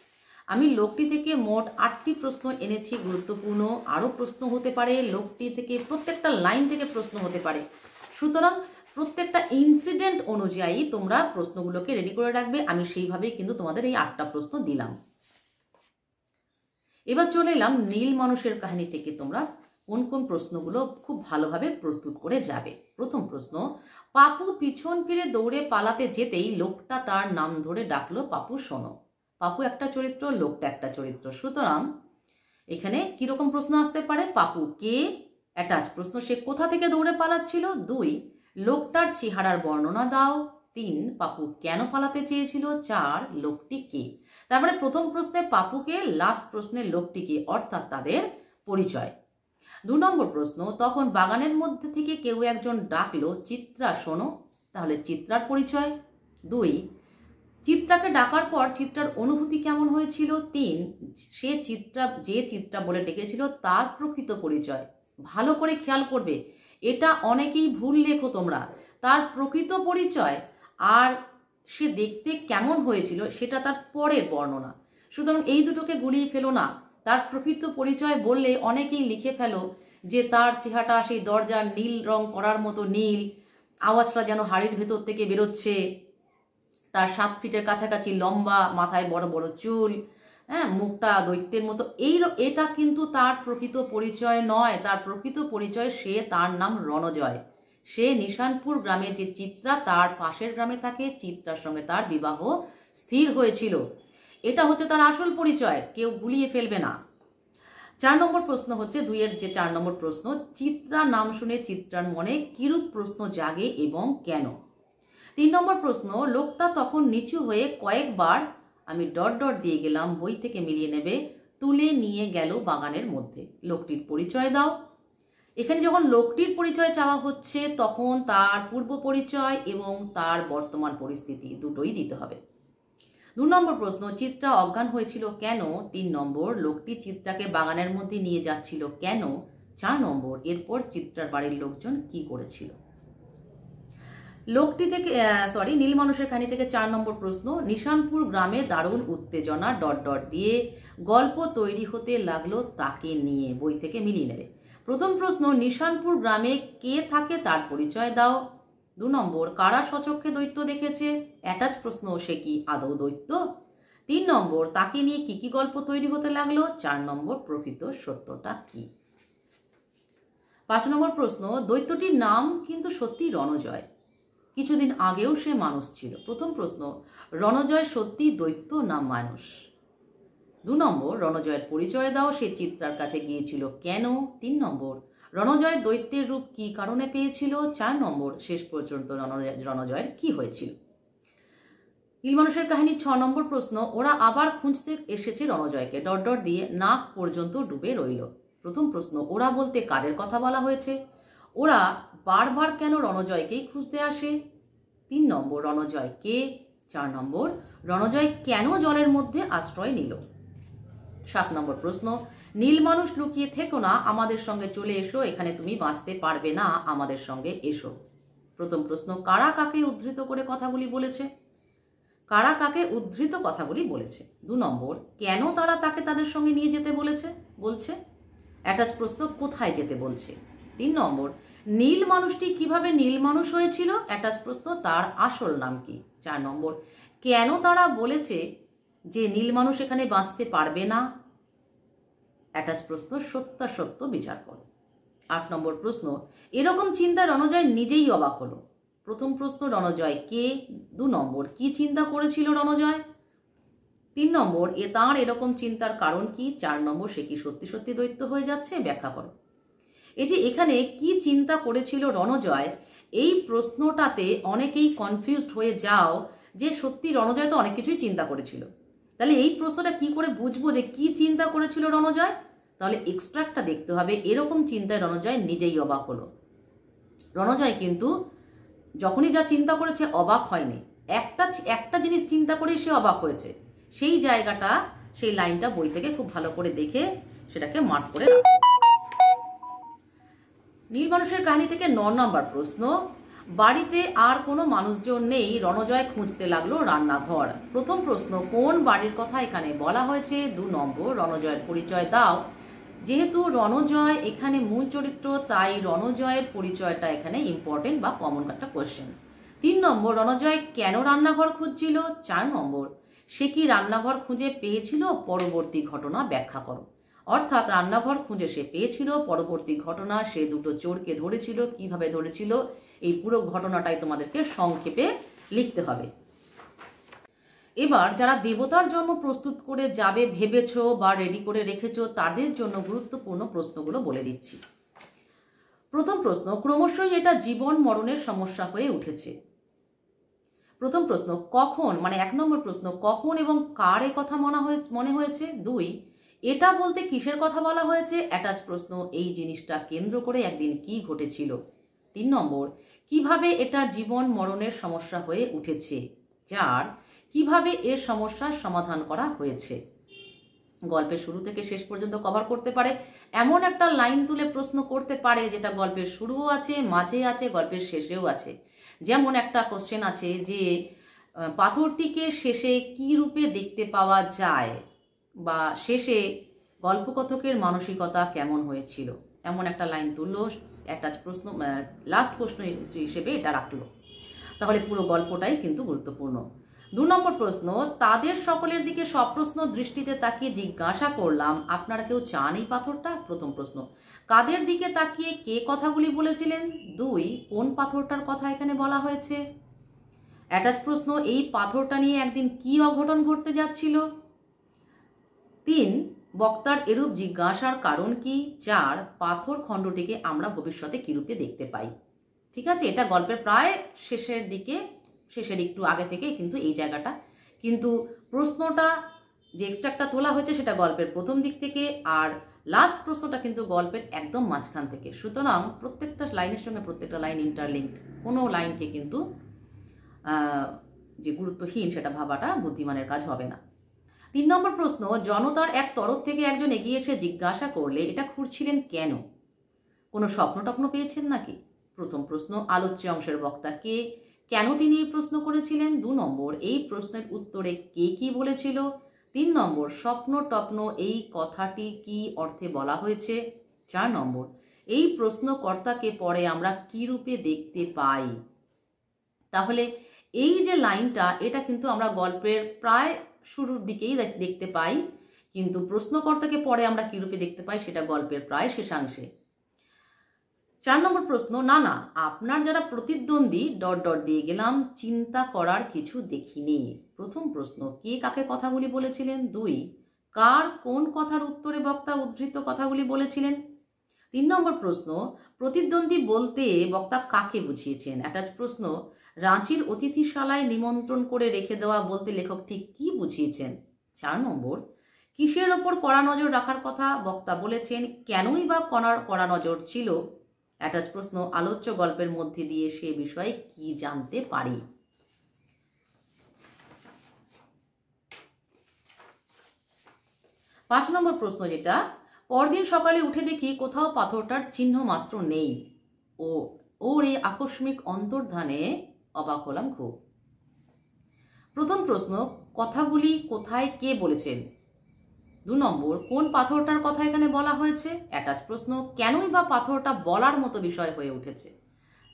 আমি লোকটি থেকে মোট 8টি প্রশ্ন এনেছি, গুরুত্বপূর্ণ আরও প্রশ্ন হতে পারে, লোকটি থেকে প্রত্যেকটা লাইন থেকে প্রশ্ন হতে পারে, সুতরাং প্রত্যেকটা ইনসিডেন্ট অনুযায়ী তোমরা প্রশ্নগুলোকে রেডি করে রাখবে। আমি সেইভাবেই কিন্তু তোমাদের এই 8টা প্রশ্ন দিলাম। এবার চলে এলাম নীল মানুষের কাহিনী থেকে তোমরা কোন কোন প্রশ্নগুলো খুব ভালোভাবে প্রস্তুত করে যাবে। প্রথম প্রশ্ন, পাপু পিছন ফিরে দৌড়ে পালাতে যেতেই লোকটা তার নাম ধরে ডাকলো, পাপু শোনো। পাপু একটা চরিত্র, লোকটা একটা চরিত্র। সুতরাং এখানে কিরকম প্রশ্ন আসতে পারে? পাপু কে? অ্যাটাচ প্রশ্ন, সে কোথা থেকে দৌড়ে পালাচ্ছিল? 2, লোকটার চেহারার বর্ণনা দাও। 3, পাপু কেন পালাতে চেয়েছিল? 4, লোকটি কে? তার মানে প্রথম প্রশ্নে পাপুকে, লাস্ট প্রশ্নে লোকটিকে, অর্থাৎ তাদের পরিচয়। 2 নম্বর প্রশ্ন, তখন বাগানের মধ্যে থেকে কেউ একজন ডাকলো, চিত্রা শোনো। তাহলে চিত্রার পরিচয়। 2, চিত্রাকে ডাকার পর চিত্রার অনুভূতি কেমন হয়েছিল? 3, যে চিত্রা বলে ডেকেছিল তার প্রকৃত পরিচয়। ভালো করে খেয়াল করবে, এটা অনেকেই ভুল লেখো তোমরা। তার প্রকৃত পরিচয় আর সে দেখতে কেমন হয়েছিল সেটা তার পরের বর্ণনা। সুতরাং এই দুটোকে গুলিয়ে ফেলো না। তার প্রকৃত পরিচয় বললে অনেকেই লিখে ফেলো যে তার চেহারাটা সেই দরজার নীল রং করার মতো নীল, আওয়াজটা যেন হাড়ির ভেতর থেকে বেরোচ্ছে, তার 7 ফিটের কাছাকাছি লম্বা, মাথায় বড় বড় চুল, হ্যাঁ, মুখটা দৈত্যের মতো। এটা কিন্তু তার প্রকৃত পরিচয় নয়। তার প্রকৃত পরিচয়, তার নাম রণজয়। সে নিশানপুর গ্রামে যে চিত্রা, তার পাশের গ্রামে থাকে, চিত্রার সঙ্গে তার বিবাহ স্থির হয়েছিল। এটা হচ্ছে তার আসল পরিচয়, কেউ গুলিয়ে ফেলবে না। 4 নম্বর প্রশ্ন হচ্ছে 2-এর যে 4 নম্বর প্রশ্ন, চিত্রা নাম শুনে চিত্রার মনে কিরূপ প্রশ্ন জাগে এবং কেন? 3 নম্বর প্রশ্ন, লোকটা তখন নিচু হয়ে কয়েকবার, আমি ডট ডট দিয়ে গেলাম, বই থেকে মিলিয়ে নেবে, তুলে নিয়ে গেল বাগানের মধ্যে। লোকটির পরিচয় দাও। এখানে যখন লোকটির পরিচয় চাওয়া হচ্ছে তখন তার পূর্ব পরিচয় এবং তার বর্তমান পরিস্থিতি দুটোই দিতে হবে। 2 নম্বর প্রশ্ন, চিত্রা অজ্ঞান হয়েছিল কেন? 3 নম্বর, লোকটি চিত্রাকে বাগানের মধ্যে নিয়ে যাচ্ছিল কেন? 4 নম্বর, এরপর চিত্রার বাড়ির লোকজন কি করেছিল? নীল মানুষের কাহিনী থেকে 4 নম্বর প্রশ্ন, নিশানপুর গ্রামে দারুণ উত্তেজনা, ডট ডট দিয়ে গল্প তৈরি হতে লাগলো তাকে নিয়ে। বই থেকে মিলিয়ে নেবে। প্রথম প্রশ্ন, নিশানপুর গ্রামে কে থাকে তার পরিচয় দাও। 2 নম্বর, কারা স্বচক্ষে দৈত্য দেখেছে? অ্যাটাচ প্রশ্ন, সে কি আদৌ দৈত্য? 3 নম্বর, তাকে নিয়ে কি কি গল্প তৈরি হতে লাগলো? 4 নম্বর, প্রকৃত সত্যটা কি? 5 নম্বর প্রশ্ন, দৈত্যটির নাম কিন্তু সত্যি রণজয়, কিছুদিন আগেও সে মানুষ ছিল। প্রথম প্রশ্ন, রণজয় সত্যি দৈত্য না মানুষ? 2 নম্বর, রণজয়ের পরিচয় দাও, সে চিত্রার কাছে গিয়েছিল কেন? 3 নম্বর, রণজয় দৈত্যের রূপ কি কারণে পেয়েছিল? 4 নম্বর, শেষ পর্যন্ত রণজয়ের কি হয়েছিল? নীল মানুষের কাহিনী 6 নম্বর প্রশ্ন, ওরা আবার খুঁজতে এসেছে রণজয়কে, ডট ডট দিয়ে নাক পর্যন্ত ডুবে রইল। প্রথম প্রশ্ন, ওরা বলতে কাদের কথা বলা হয়েছে? ওরা বারবার কেন রণজয়কেই খুঁজতে আসে? 3 নম্বর, রণজয় কে? 4 নম্বর, রণজয় কেন জলের মধ্যে আশ্রয় নিল? 7 নম্বর প্রশ্ন, নীল মানুষ লুকিয়ে থেকো না, আমাদের সঙ্গে চলে এসো, এখানে তুমি বাঁচতে পারবে না, আমাদের সঙ্গে এসো। প্রথম প্রশ্ন, কারা কাকে উদ্ধৃত করে কথাগুলি বলেছে? কারা কাকে উদ্ধৃত কথাগুলি বলেছে? 2 নম্বর, কেন তারা তাকে তাদের সঙ্গে নিয়ে যেতে বলছে? অ্যাটাচ প্রশ্ন, কোথায় যেতে বলছে? 3 নম্বর, নীল মানুষটি কিভাবে নীল মানুষ হয়েছিল? অ্যাটাচ প্রশ্ন, তার আসল নাম কি? 4 নম্বর, কেন তারা বলেছে যে নীল মানুষ এখানে বাঁচতে পারবে না? অ্যাটাচ প্রশ্ন, সত্যাসত্য বিচার করো। 8 নম্বর প্রশ্ন, এরকম চিন্তা রণজয় নিজেই অবাক হলো। প্রথম প্রশ্ন, রণজয় কে? 2 নম্বর, কি চিন্তা করেছিল রণজয়? 3 নম্বর, তাঁর এরকম চিন্তার কারণ কি? 4 নম্বর, সে কি সত্যি সত্যি দৈত্য হয়ে যাচ্ছে? ব্যাখ্যা করো। এই যে এখানে কি চিন্তা করেছিল রণজয়, এই প্রশ্নটাতে অনেকেই কনফিউজড হয়ে যাও যে সত্যি রণজয় তো অনেক কিছুই চিন্তা করেছিল। তাহলে এই প্রশ্নটা কি করে বুঝবো যে কি চিন্তা করেছিল রণজয়? তাহলে এক্সট্রাক্টটা দেখতে হবে। এরকম চিন্তায় রণজয় নিজেই অবাক হলো। রণজয় কিন্তু যখনই যা চিন্তা করেছে অবাক হয়নি, একটা জিনিস চিন্তা করেই সে অবাক হয়েছে। সেই জায়গাটা, সেই লাইনটা বই থেকে খুব ভালো করে দেখে সেটাকে মার্ক করে রাখো। নীল মানুষের কাহিনী থেকে 9 নম্বর প্রশ্ন, বাড়িতে আর কোনো মানুষজন নেই, রণজয় খুঁজতে লাগলো রান্নাঘর। প্রথম প্রশ্ন, কোন বাড়ির কথা এখানে বলা হয়েছে? 2 নম্বর, রণজয়ের পরিচয় দাও। যেহেতু রণজয় এখানে মূল চরিত্র, তাই রণজয়ের পরিচয়টা এখানে ইম্পর্টেন্ট বা কমন একটা কোয়েশ্চেন। 3 নম্বর, রণজয় কেন রান্নাঘর খুঁজছিল? 4 নম্বর, সে কি রান্নাঘর খুঁজে পেয়েছিল? পরবর্তী ঘটনা ব্যাখ্যা করো। অর্থাৎ রান্নাঘর খুঁজে সে পেয়েছিল, পরবর্তী ঘটনা সে দুটো চোরকে ধরেছিল, কিভাবে ধরেছিল, এই পুরো ঘটনাটাই তোমাদেরকে সংক্ষেপে লিখতে হবে। এবার যারা দেবতার জন্য প্রস্তুত করে যাবে ভেবেছো বা রেডি করে রেখেছো, তাদের জন্য গুরুত্বপূর্ণ প্রশ্নগুলো বলে দিচ্ছি। প্রথম প্রশ্ন, ক্রমশই এটা জীবন মরণের সমস্যা হয়ে উঠেছে। প্রথম প্রশ্ন, কখন, মানে 1 নম্বর প্রশ্ন, কখন এবং কার এ কথা মনে হয়েছে। 2, এটা বলতে কিসের কথা বলা হয়েছে। অ্যাটাচ প্রশ্ন, এই জিনিসটা কেন্দ্র করে একদিন কি ঘটেছিল। 3 নম্বর, কিভাবে এটা জীবন মরণের সমস্যা হয়ে উঠেছে। 4, কিভাবে এর সমস্যার সমাধান করা হয়েছে। গল্পের শুরু থেকে শেষ পর্যন্ত কভার করতে পারে এমন একটা লাইন তুলে প্রশ্ন করতে পারে যেটা গল্পের শুরুও আছে, মাঝে আছে, গল্পের শেষেও আছে। যেমন একটা কোশ্চেন আছে যে পাথরটিকে শেষে কি রূপে দেখতে পাওয়া যায়, বা শেষে গল্পকথকের মানসিকতা কেমন হয়েছিল, এমন একটা লাইন তুললো, অ্যাটাচ প্রশ্ন লাস্ট প্রশ্ন হিসেবে এটা রাখলো। তাহলে পুরো গল্পটাই কিন্তু গুরুত্বপূর্ণ। 2 নম্বর প্রশ্ন, তাদের সকলের দিকে সপ্রশ্ন দৃষ্টিতে তাকিয়ে জিজ্ঞাসা করলাম, আপনারা কেউ চান এই পাথরটা। প্রথম প্রশ্ন, কাদের দিকে তাকিয়ে কে কথাগুলি বলেছিলেন। 2, কোন পাথরটার কথা এখানে বলা হয়েছে। অ্যাটাচ প্রশ্ন, এই পাথরটা নিয়ে একদিন কি অঘটন ঘটতে যাচ্ছিল। 3, বক্তার এরূপ জিজ্ঞাসার কারণ কি। 4, পাথর খণ্ডটিকে আমরা ভবিষ্যতে কি রূপে দেখতে পাই। ঠিক আছে, এটা গল্পের প্রায় শেষের দিকে, শেষের একটু আগে থেকে কিন্তু এই জায়গাটা, কিন্তু প্রশ্নটা যে এক্সট্রাক্টটা তোলা হয়েছে সেটা গল্পের প্রথম দিক থেকে, আর লাস্ট প্রশ্নটা কিন্তু গল্পের একদম মাঝখান থেকে। সুতরাং প্রত্যেকটা লাইনের সঙ্গে প্রত্যেকটা লাইন ইন্টারলিঙ্কড, কোনো লাইনকে কিন্তু যে গুরুত্বহীন সেটা ভাবাটা বুদ্ধিমানের কাজ হবে না। 3 নম্বর প্রশ্ন, জনতার এক তরফ থেকে একজন এগিয়ে এসে জিজ্ঞাসা করলে এটা খুঁড়ছিলেন কেন। কোনো স্বপ্ন টপ্ন পেয়েছেন নাকি। প্রথম প্রশ্ন, আলোচ্য অংশের বক্তা কে, কেন তিনি এই প্রশ্ন করেছিলেন। 2 নম্বর, এই প্রশ্নের উত্তরে কে কি বলেছিল। 3 নম্বর, স্বপ্ন টপ্ন এই কথাটি কি অর্থে বলা হয়েছে। 4 নম্বর, এই প্রশ্নকর্তাকে পরে আমরা কি রূপে দেখতে পাই। তাহলে এই যে লাইনটা, এটা কিন্তু আমরা গল্পের প্রায় শুরুর দিকেই দেখতে পাই, কিন্তু প্রশ্নকর্তাকে পরে আমরা কি রূপে দেখতে পাই সেটা গল্পের প্রায় শেষাংশে। 4 নম্বর প্রশ্ন, না না, আপনার যারা প্রতিদ্বন্দ্বী ... দিয়ে গেলাম, চিন্তা করার কিছু দেখিনি। প্রথম প্রশ্ন, কে কাকে কথাগুলি বলেছিলেন। 2, কার কোন কথার উত্তরে বক্তা উদ্ধৃত কথাগুলি বলেছিলেন। 3 নম্বর প্রশ্ন, প্রতিদ্বন্দ্বী বলতে বক্তা কাকে বুঝিয়েছেন। অ্যাটাচ প্রশ্ন, রাঁচির অতিথিশালায় নিমন্ত্রণ করে রেখে দেওয়া বলতে লেখক ঠিক কি বুঝিয়েছেন। 4 নম্বর, কিসের ওপর কড়া নজর রাখার কথা বক্তা বলেছেন, কেনই বা কড়া নজর ছিল। অ্যাটাচ প্রশ্ন, আলোচ্য গল্পের মধ্যে দিয়ে সে বিষয়ে কি জানতে পারি। 5 নম্বর প্রশ্ন, যেটা পরদিন সকালে উঠে দেখি কোথাও পাথরটার চিহ্ন মাত্র নেই, ওর এই আকস্মিক অন্তর্ধানে অবাক হলাম খুব। প্রথম প্রশ্ন, কথাগুলি কোথায় কে বলেছেন। 2 নম্বর, কোন পাথরটার কথা এখানে বলা হয়েছে। অ্যাটাচ প্রশ্ন, কেনই বা পাথরটা বলার মতো বিষয় হয়ে উঠেছে।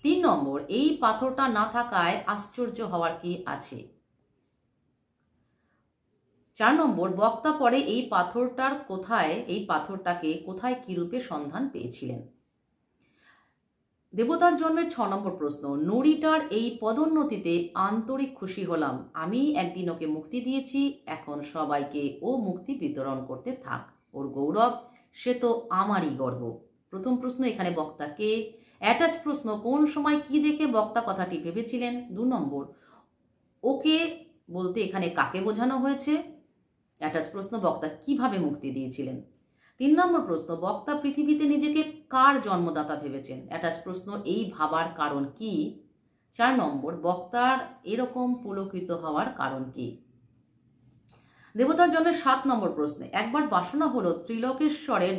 3 নম্বর, এই পাথরটা না থাকায় আশ্চর্য হওয়ার কি আছে। 4 নম্বর, বক্তা পরে এই পাথরটাকে কোথায় কি রূপে সন্ধান পেয়েছিলেন। দেবতার জন্মের 6 নম্বর প্রশ্ন, নড়িটার এই পদোন্নতিতে আন্তরিক খুশি হলাম, আমি একদিন ওকে মুক্তি দিয়েছি, এখন সবাইকে ও মুক্তি বিতরণ করতে থাক, ওর গৌরব সে তো আমারই গর্ব। প্রথম প্রশ্ন, এখানে বক্তা কে। অ্যাটাচ প্রশ্ন, কোন সময় কি দেখে বক্তা কথাটি ভেবেছিলেন। 2 নম্বর, ওকে বলতে এখানে কাকে বোঝানো হয়েছে। অ্যাটাচ প্রশ্ন, বক্তা কিভাবে মুক্তি দিয়েছিলেন। 3 নম্বর প্রশ্ন, বক্তা পৃথিবীতে নিজেকে কার জন্মদাতা ভেবেছেন। অ্যাটাচ প্রশ্ন, এই ভাবার কারণ কি। 4 নম্বর, বক্তার এরকম পুলকিত হওয়ার কারণ কি। দেবতার জন্মের 7 নম্বর প্রশ্নে, একবার বাসনা হলো ত্রিলোকেশ্বরের ...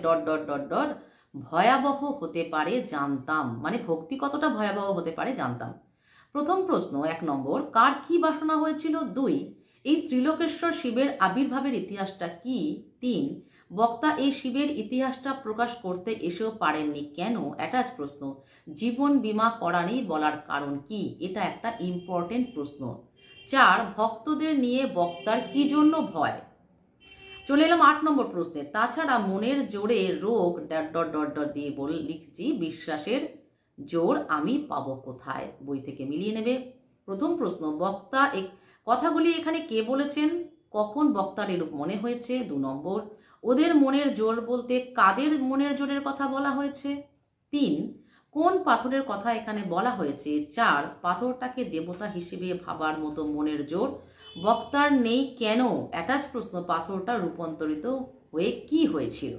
ভয়াবহ হতে পারে জানতাম, মানে ভক্তি কতটা ভয়াবহ হতে পারে জানতাম। প্রথম প্রশ্ন 1 নম্বর, কার কি বাসনা হয়েছিল। 2, এই ত্রিলোকেশ্বর শিবের আবির্ভাবের ইতিহাসটা কি। 3, বক্তা এই শিবের ইতিহাসটা প্রকাশ করতে এসেও পারেননি কেন। অ্যাটাচ প্রশ্ন, জীবন বীমা করা নেই বলার কারণ কি। এটা একটা ইম্পর্টেন্ট প্রশ্ন। 4, ভক্তদের নিয়ে বক্তার কি জন্য ভয়। চলে এলাম 8 নম্বর প্রশ্নে, তাছাড়া মনের জোরে রোগ ... দিয়ে লিখছি, বিশ্বাসের জোর আমি পাবো কোথায়। বই থেকে মিলিয়ে নেবে। প্রথম প্রশ্ন, বক্তা কথাগুলি এখানে কে বলেছেন, কখন বক্তার এরূপ মনে হয়েছে, 2 নম্বর। ওদের মনের জোর বলতে কাদের মনের জোরের কথা বলা হয়েছে, 3 কোন পাথরের কথা এখানে বলা হয়েছে, 4 পাথরটাকে দেবতা হিসেবে ভাবার মতো মনের জোর বক্তার নেই কেন, অ্যাটাচ প্রশ্ন, পাথরটা রূপান্তরিত হয়ে কি হয়েছিল।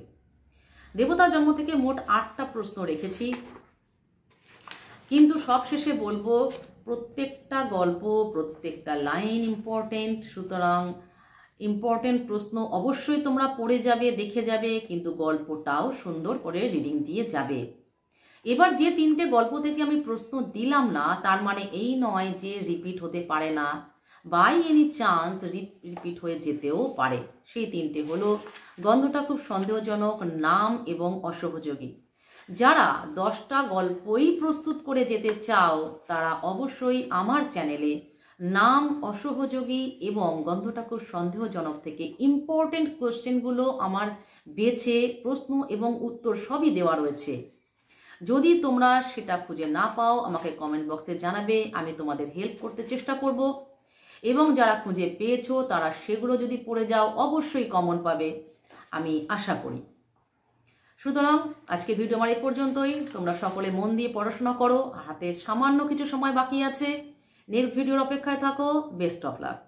দেবতার জন্ম থেকে মোট 8টা প্রশ্ন রেখেছি, কিন্তু সব শেষে বলবো প্রত্যেকটা গল্প, প্রত্যেকটা লাইন ইম্পর্টেন্ট, সুতরাং ইম্পর্টেন্ট প্রশ্ন অবশ্যই তোমরা পড়ে যাবে, দেখে যাবে, কিন্তু গল্পটাও সুন্দর করে রিডিং দিয়ে যাবে। এবার যে 3টে গল্প থেকে আমি প্রশ্ন দিলাম না, তার মানে এই নয় যে রিপিট হতে পারে না, বাই এনি চান্স রিপিট হয়ে যেতেও পারে। সেই 3টে হলো গন্ধটা খুব সন্দেহজনক, নাম এবং অসহযোগী। যারা 10টা গল্পই প্রস্তুত করে যেতে চাও তারা অবশ্যই আমার চ্যানেলে নাম, অসহযোগী এবং গন্ধটা খুব সন্দেহজনক থেকে ইম্পর্টেন্ট কোশ্চেনগুলো আমার বেছে প্রশ্ন এবং উত্তর সবই দেওয়া রয়েছে। যদি তোমরা সেটা খুঁজে না পাও আমাকে কমেন্ট বক্সে জানাবে, আমি তোমাদের হেল্প করতে চেষ্টা করব। এবং যারা খুঁজে পেয়েছো তারা সেগুলো যদি পড়ে যাও অবশ্যই কমন পাবে, আমি আশা করি। সুতরাং আজকে ভিডিও আমার এই পর্যন্তই। তোমরা সকলে মন দিয়ে পড়াশোনা করো, হাতে সামান্য কিছু সময় বাকি আছে। নেক্সট ভিডিওর অপেক্ষায় থাকো। Best of luck.